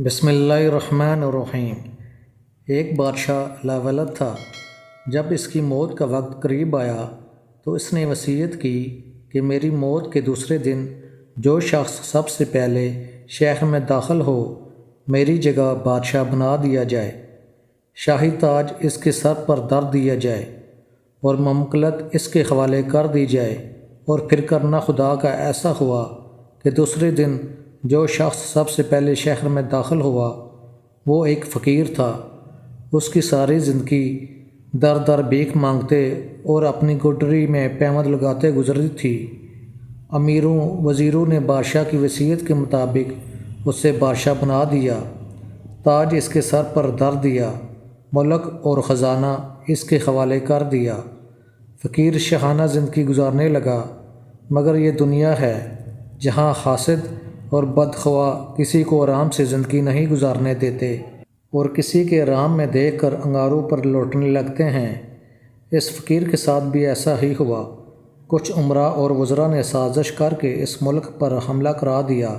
بسم اللہ الرحمن الرحیم۔ ایک بادشاہ لاولد تھا۔ جب اس کی موت کا وقت قریب آیا تو اس نے وصیت کی کہ میری موت کے دوسرے دن جو شخص سب سے پہلے شہر میں داخل ہو میری جگہ بادشاہ بنا دیا جائے، شاہی تاج اس کے سر پر دھر دیا جائے اور مملکت اس کے حوالے کر دی جائے۔ اور پھر کرنا خدا کا ایسا ہوا کہ دوسرے دن جو شخص سب سے پہلے شہر میں داخل ہوا وہ ایک فقیر تھا۔ اس کی ساری زندگی در در بھیک مانگتے اور اپنی گڈری میں پیوند لگاتے گزری تھی۔ امیروں وزیروں نے بادشاہ کی وصیت کے مطابق اسے بادشاہ بنا دیا، تاج اس کے سر پر دھر دیا، ملک اور خزانہ اس کے حوالے کر دیا۔ فقیر شاہانہ زندگی گزارنے لگا، مگر یہ دنیا ہے جہاں حاسد اور بدخواہ کسی کو آرام سے زندگی نہیں گزارنے دیتے اور کسی کے آرام میں دیکھ کر انگاروں پر لوٹنے لگتے ہیں۔ اس فقیر کے ساتھ بھی ایسا ہی ہوا۔ کچھ امراء اور وزراء نے سازش کر کے اس ملک پر حملہ کرا دیا۔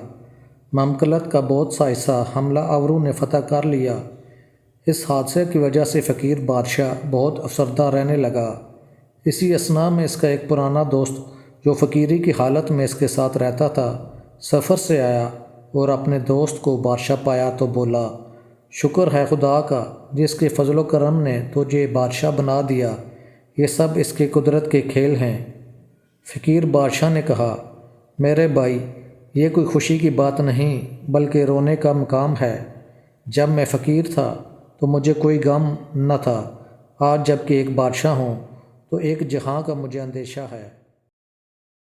مملکت کا بہت سا حصہ حملہ آوروں نے فتح کر لیا۔ اس حادثے کی وجہ سے فقیر بادشاہ بہت افسردہ رہنے لگا۔ اسی اثناء میں اس کا ایک پرانا دوست جو فقیری کی حالت میں اس کے ساتھ رہتا تھا سفر سے آیا اور اپنے دوست کو بادشاہ پایا تو بولا، شکر ہے خدا کا جس کے فضل و کرم نے تجھے بادشاہ بنا دیا، یہ سب اس کے قدرت کے کھیل ہیں۔ فقیر بادشاہ نے کہا، میرے بھائی یہ کوئی خوشی کی بات نہیں بلکہ رونے کا مقام ہے۔ جب میں فقیر تھا تو مجھے کوئی غم نہ تھا، آج جب کہ ایک بادشاہ ہوں تو ایک جہاں کا مجھے اندیشہ ہے۔